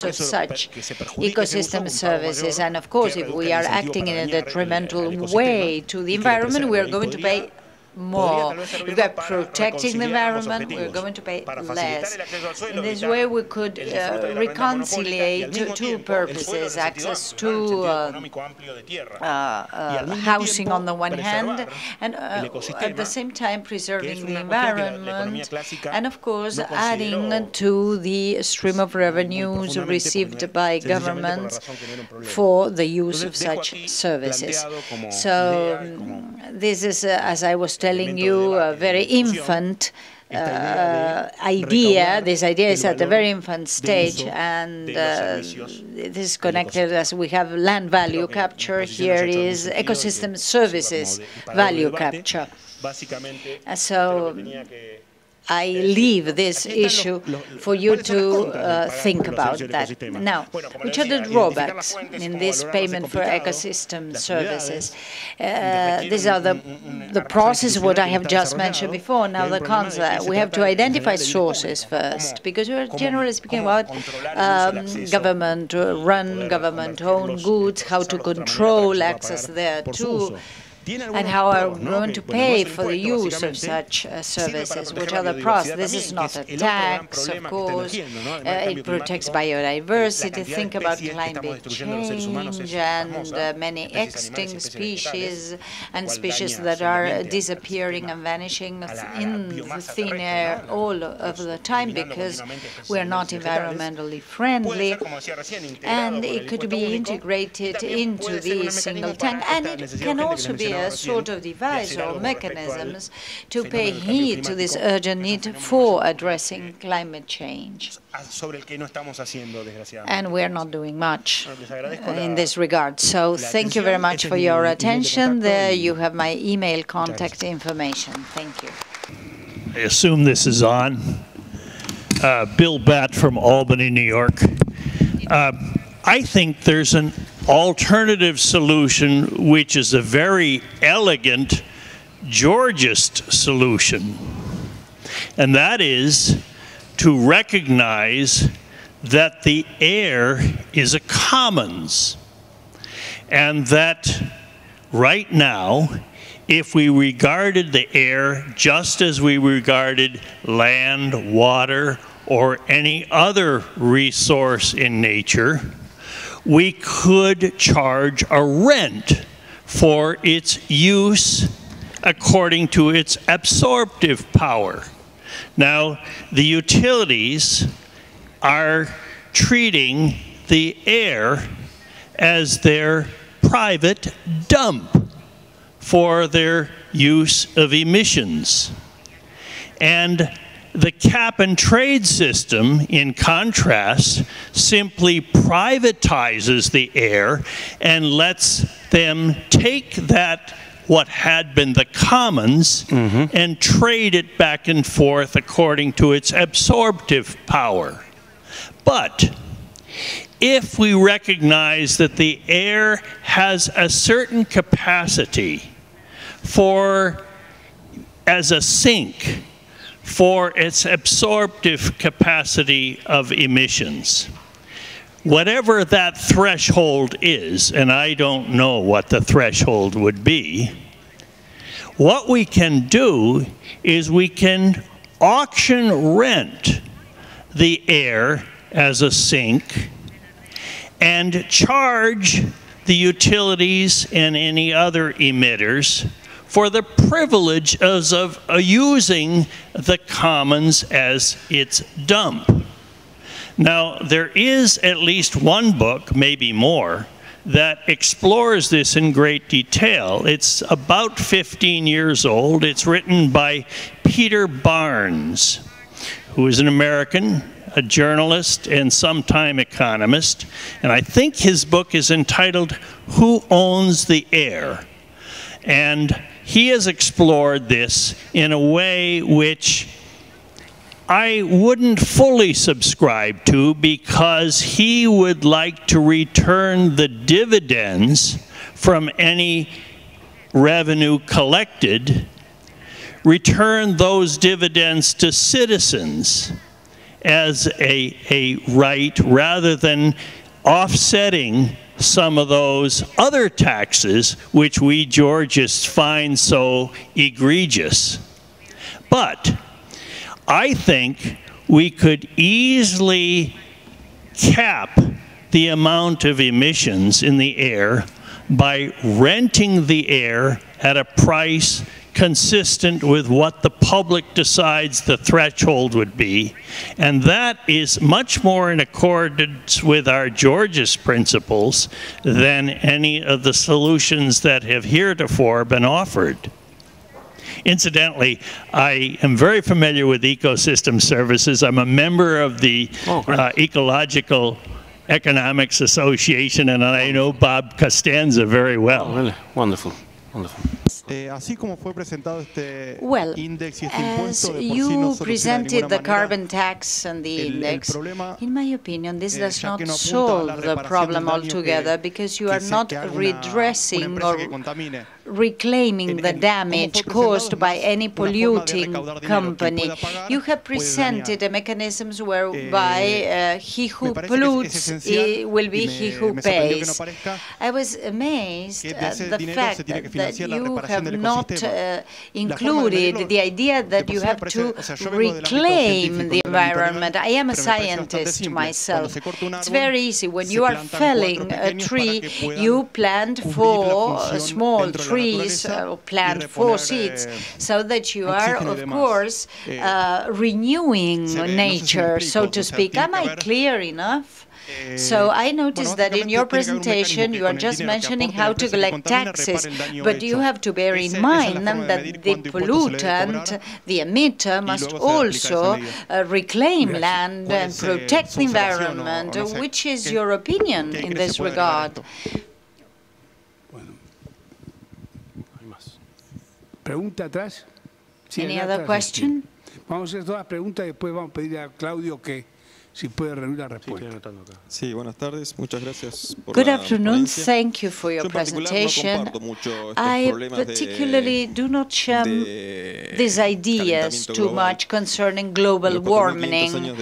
of such ecosystem services. And of course, if we are acting in a detrimental way to the environment, we are going to pay more. If we are protecting the environment, we're going to pay less. In this way, we could reconcile two purposes: access to housing on the one hand, and at the same time preserving the environment, and of course adding to the stream of revenues received by governments for the use of such services. So this is, as I was telling you, a very infant idea. This idea is at a very infant stage, and it is connected, as we have land value capture, here is ecosystem services value capture. So I leave this issue for you to think about that. Now, which are the drawbacks in this payment for ecosystem services? These are the process, what I have just mentioned before. Now, the concept, we have to identify sources first, because we are generally speaking about government-run, government-owned goods, how to control access there too, and how are we going to pay for the use of such services? Which are the process? This is not a tax, of course. It protects biodiversity. Think about climate change and many extinct species and species that are disappearing and vanishing in the thin air all of the time because we are not environmentally friendly. And it could be integrated into the single tank. And it can also be a sort of device or mechanisms to pay heed to this urgent need for addressing climate change. And we are not doing much in this regard. So thank you very much for your attention. There you have my email contact information. Thank you. I assume this is on. Bill Batt from Albany, New York. I think there's an alternative solution, which is a very elegant Georgist solution, and that is to recognize that the air is a commons, and that right now, if we regarded the air just as we regarded land, water, or any other resource in nature, we could charge a rent for its use according to its absorptive power. Now, the utilities are treating the air as their private dump for their use of emissions. And the cap and trade system, in contrast, simply privatizes the air and lets them take that, what had been the commons, and trade it back and forth according to its absorptive power. But if we recognize that the air has a certain capacity as a sink, for its absorptive capacity of emissions. Whatever that threshold is, and I don't know what the threshold would be, what we can do is we can auction rent the air as a sink and charge the utilities and any other emitters for the privilege of using the commons as its dump. Now, there is at least one book, maybe more, that explores this in great detail. It's about 15 years old. It's written by Peter Barnes, who is an American, a journalist, and sometime economist. And I think his book is entitled, Who Owns the Air? And he has explored this in a way which I wouldn't fully subscribe to, because he would like to return the dividends from any revenue collected, return those dividends to citizens as a right rather than offsetting some of those other taxes which we Georgists find so egregious. But I think we could easily cap the amount of emissions in the air by renting the air at a price consistent with what the public decides the threshold would be. And that is much more in accordance with our Georgist principles than any of the solutions that have heretofore been offered. Incidentally, I am very familiar with ecosystem services. I'm a member of the Ecological Economics Association, and I know Bob Costanza very well. Oh, really? Wonderful. Wonderful. Well, as you presented the carbon tax and the index, in my opinion, this does not solve the problem altogether, because you are not redressing or reclaiming the damage caused by any polluting company. You have presented a mechanism whereby he who pollutes will be he who pays. I was amazed at the fact that you have not included the idea that you have to reclaim the environment. I am a scientist myself. It's very easy. When you are felling a tree, you plant 4 small trees, or plant 4 seeds, so that you are, of course, renewing nature, so to speak. Am I clear enough? So I noticed that in your presentation you are just mentioning how to collect taxes, but you have to bear in mind that the pollutant, the emitter, must also reclaim land and protect the environment. Which is your opinion in this regard? Any other question? Vamos a hacer todas las preguntas y después vamos a pedir a Claudio que si puede reunir la respuesta. Sí, buenas tardes. Muchas gracias por Good la afternoon. ponencia. Thank you for your presentation. I particularly do not share these ideas too much concerning global warming.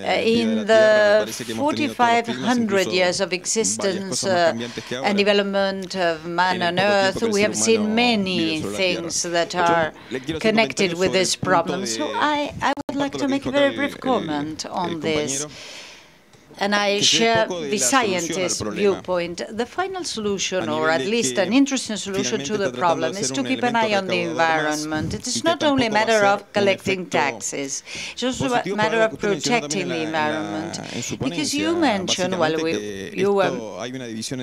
In the 4,500 years of existence and development of man on Earth, we have seen many things that are connected with this problem. So I would like to make a very brief comment on this. And I share the scientist's viewpoint. The final solution, or at least an interesting solution to the problem, is to keep an eye on the environment. It is not only a matter of collecting taxes, it's also a matter of protecting the environment. Because you mentioned, while you were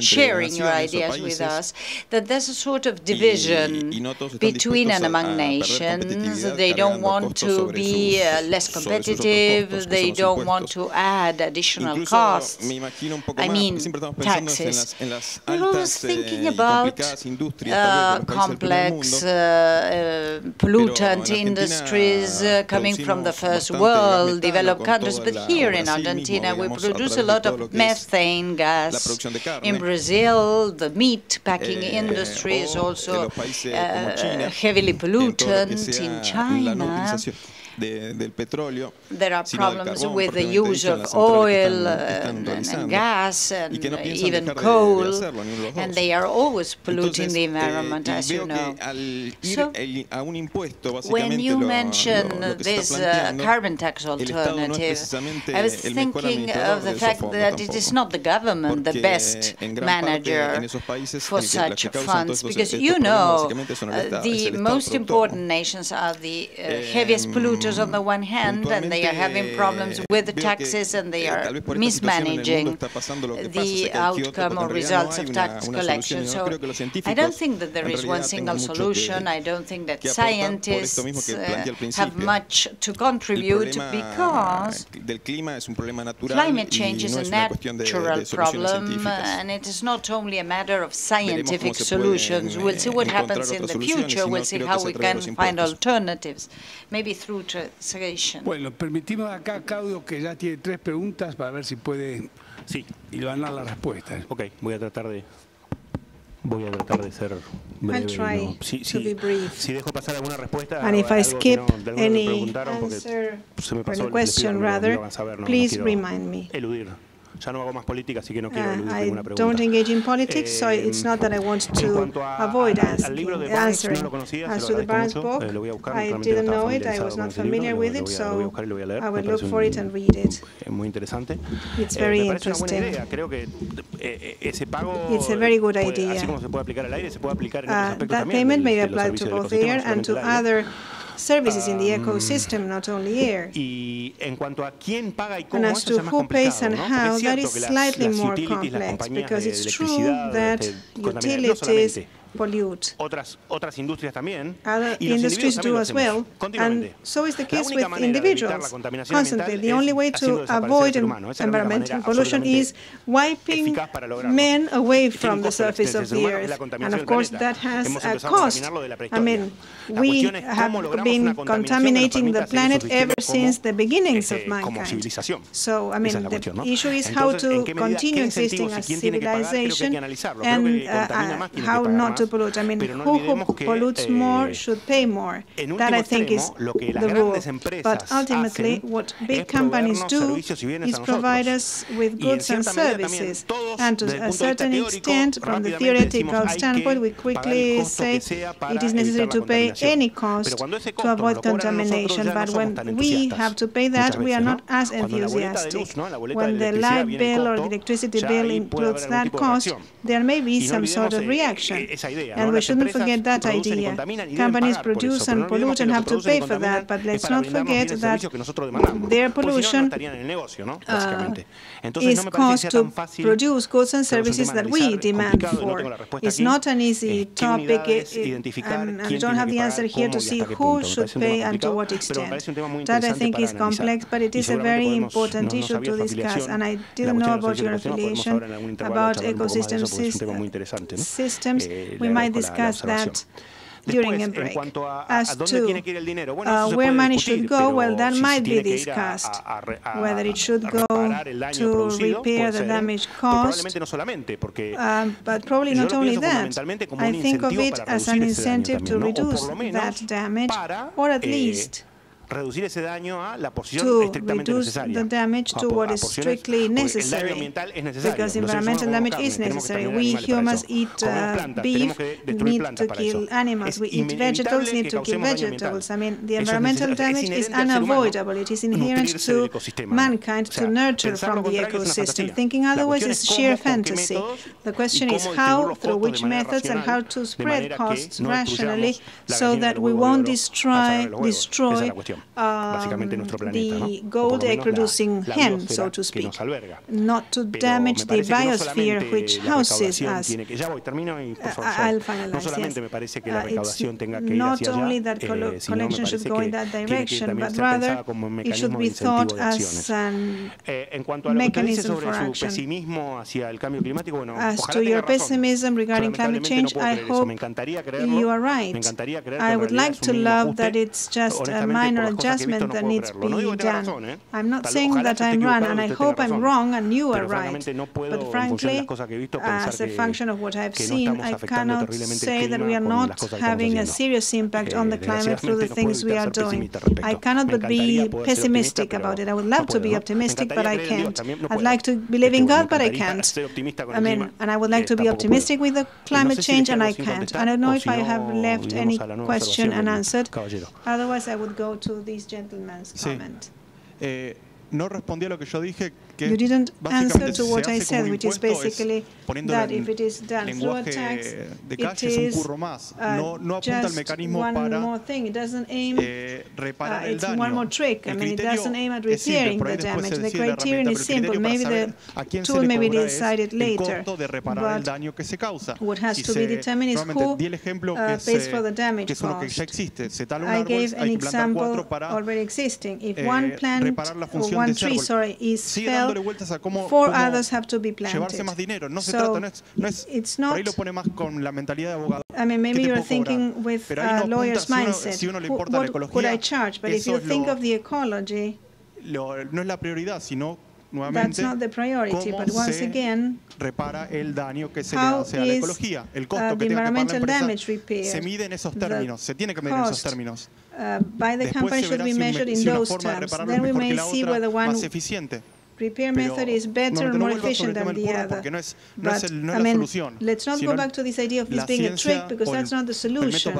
sharing your ideas with us, that there's a sort of division between and among nations. They don't want to be less competitive, they don't want to add additional costs, I mean taxes. We're always thinking about complex pollutant industries coming from the first world, developed countries, but here in Argentina we produce a lot of methane gas. In Brazil, the meat packing industry is also heavily pollutant. In China, there are problems with the use of oil and gas and even coal, and they are always polluting the environment, as you know. So, when you mention this carbon tax alternative, I was thinking of the fact that it is not the government the best manager for such funds, because you know the most important nations are the heaviest polluters on the one hand, and they are having problems with the taxes, and they are mismanaging the outcome or results of tax collection. So I don't think that there is one single solution. I don't think that scientists have much to contribute, because climate change is a natural problem, and it is not only a matter of scientific solutions. We'll see what happens in the future. We'll see how we can find alternatives, maybe through taxation. Bueno, permitimos acá a Claudio, que ya tiene 3 preguntas, para ver si puede Sí. y van a dar la respuesta. Ok, voy a tratar de Voy a tratar de ser breve. I'll try to be brief. Si dejo pasar alguna respuesta, And if I skip any preguntaron, answer se me or pasó, any question, rather, please remind me. Eludir. Ya no hago más política, así que no quiero eludir I ninguna pregunta. don't engage in politics, so it's not that I want to avoid answering. As to the Barnes book, I didn't know it, I was not familiar with it, so I will look for it and read it. It's very interesting. It's a very good idea. That payment may apply to both air and to other services in the ecosystem, not only air. And as to who pays and how, that is slightly more complex, because it's true that utilities pollute. Other industries do as well, and so is the case with individuals. Constantly, the only way to avoid environmental pollution is wiping men away from the surface of the earth. And of course, that has a cost. I mean, we have been contaminating the planet ever since the beginnings of mankind. So, I mean, the issue is how to continue existing as civilization and how not to pollute. I mean, who pollutes more should pay more. That, I think, is the rule. But ultimately, what big companies do is provide us with goods and services. And to a certain extent, from the theoretical standpoint, we quickly say it is necessary to pay any cost to avoid contamination. But when we have to pay that, we are not as enthusiastic. When the light bill or the electricity bill includes that cost, there may be some sort of reaction. And we shouldn't forget that idea. Companies produce and pollute and have to pay for that, but let's not forget that their pollution is cost to produce goods and services that we demand for. It's not an easy topic, and I don't have the answer here to see who should pay and to what extent. That, I think, is complex, but it is a very important issue to discuss, and I didn't know about your affiliation about ecosystem systems. We might discuss that during a break. As to where money should go, well, that might be discussed, whether it should go to repair the damage caused, but probably not only that. I think of it as an incentive to reduce that damage, or at least to reduce the damage to what is strictly necessary, because environmental damage is necessary. We humans eat beef, need to kill animals. We eat vegetables, need to kill vegetables. I mean, the environmental damage is unavoidable. It is inherent to mankind to nurture from the ecosystem. Thinking otherwise is sheer fantasy. The question is how, through which methods, and how to spread costs rationally so that we won't destroy the gold egg-producing hen, so to speak, not to damage the biosphere which houses us. I'll finalize, yes. It's not only that collection should go in that direction, but rather it should be thought as a mechanism for action. As to your pessimism regarding climate change, I hope you are right. I would like to love that it's just a minor adjustment that needs to be done. I'm not saying that I'm wrong, and I hope I'm wrong and you are right. But frankly, as a function of what I've seen, I cannot say that we are not having a serious impact on the climate through the things we are doing. I cannot but be pessimistic about it. I would love to be optimistic, but I can't. I'd like to believe in God, but I can't. I mean, and I would like to be optimistic with the climate change, and I can't. I don't know if I have left any question unanswered. Otherwise, I would go to this gentleman's comment. No respondí a lo que yo dije, you didn't answer to what I said, which is basically that if it is done through a tax, it is just one more thing. It doesn't aim, it's one more trick. I mean, it doesn't aim at repairing the damage. The criterion is simple. Maybe the tool may be decided later, but what has to be determined is who pays for the damage cost. I gave an example already existing. If one plant or one tree, is felled, 4 others have to be planted. So it's not, I mean, maybe you're thinking with a lawyer's mindset, what could I charge? But if you think of the ecology, That's not the priority, but once again, repara el daño que se le how hace a la is ecología. El costo the que tenga que pagar la environmental empresa damage repaired? se mide en esos términos, se tiene que medir en esos términos. By the company should be measured in those terms. Then we may see whether one repair method is better or more efficient than the other. But, I mean, let's not go back to this idea of this being a trick, because that's not the solution.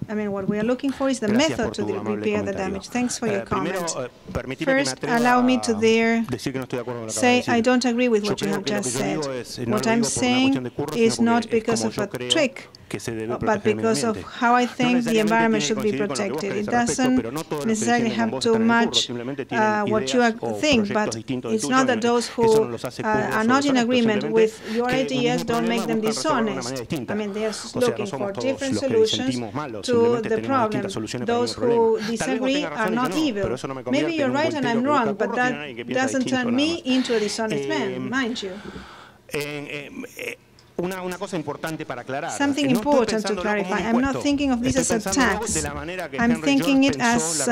I mean, what we are looking for is the method to repair the damage. Thanks for your comment. First, allow me to say I don't agree with what you have just said. What I'm saying is not because of a trick, but because of how I think the environment should be protected. It doesn't necessarily have to match what you think, but it's not that those who are not in agreement with your ideas don't make them dishonest. I mean, they are looking for different solutions to the problem. Those who disagree are not evil. Maybe you're right and I'm wrong, but that doesn't turn me into a dishonest man, mind you. Something important to clarify. I'm not thinking of this as a tax. I'm thinking it as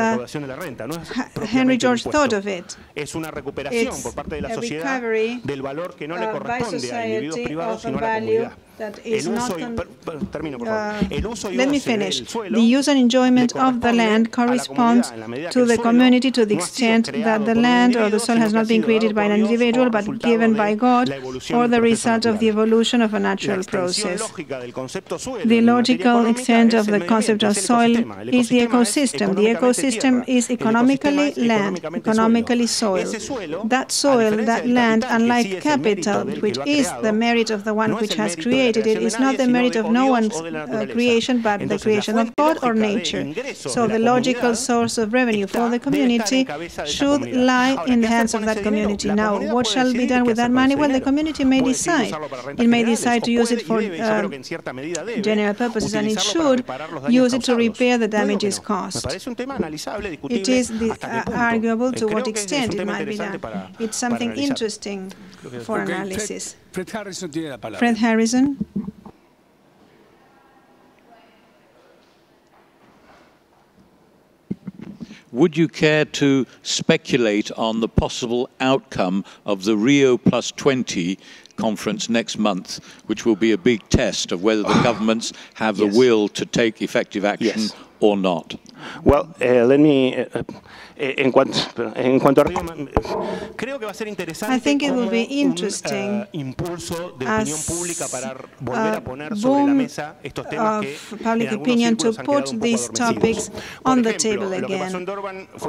Henry George thought of it. It's a recovery by society of a value that is not... let me finish. The use and enjoyment of the land corresponds to the community to the extent that the land or the soil has not been created by an individual but given by God, or the result of the evolution of a natural process. The logical extent of the concept of soil is the ecosystem. The ecosystem is economically land, economically soil. That soil, that land, unlike capital, which is the merit of the one which has created it, is not the merit of no one's creation, but the creation of God or nature. So the logical source of revenue for the community should lie in the hands of that community. Now, what shall be done with that money? Well, the community may decide. It may decide to use it for general purposes, and it should use it to repair the damages caused. It is arguable to what extent it might be done. It's something interesting for analysis. Fred Harrison. Would you care to speculate on the possible outcome of the Rio +20 conference next month, which will be a big test of whether the governments have the will to take effective action or not? Well, let me... En cuanto a Río, creo que va a ser interesante. I think it will be interesting impulso de opinión pública para volver a poner sobre la mesa estos temas que public opinion to put these topics on the table again.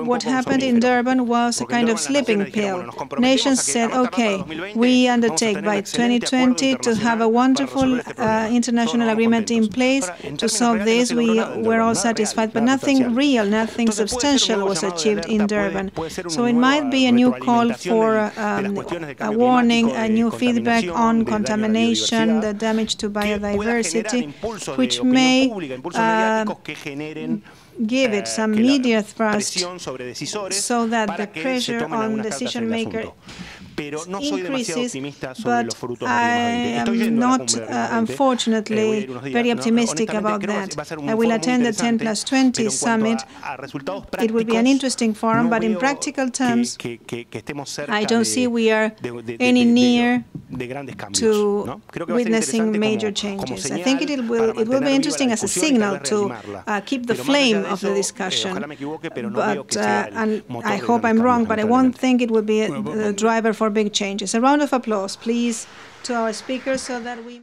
What happened in Durban was a kind of sleeping pill. Nations said, okay, we undertake by 2020 to have a wonderful international agreement in place to solve this. We were all satisfied, but nothing real, nothing substantial was achieved in Durban. So it might be a new call for a warning, a new feedback on contamination, the damage to biodiversity, which may give it some media thrust so that the pressure on decision makers increases, but I am not, unfortunately, very optimistic about that. I will attend the 10+20 summit. It will be an interesting forum, but in practical terms, I don't see we are any near to witnessing major changes. I think it will be interesting as a signal to keep the flame of the discussion. But and I hope I'm wrong, but I won't think it will be a driver for big changes. A round of applause, please, to our speakers so that we...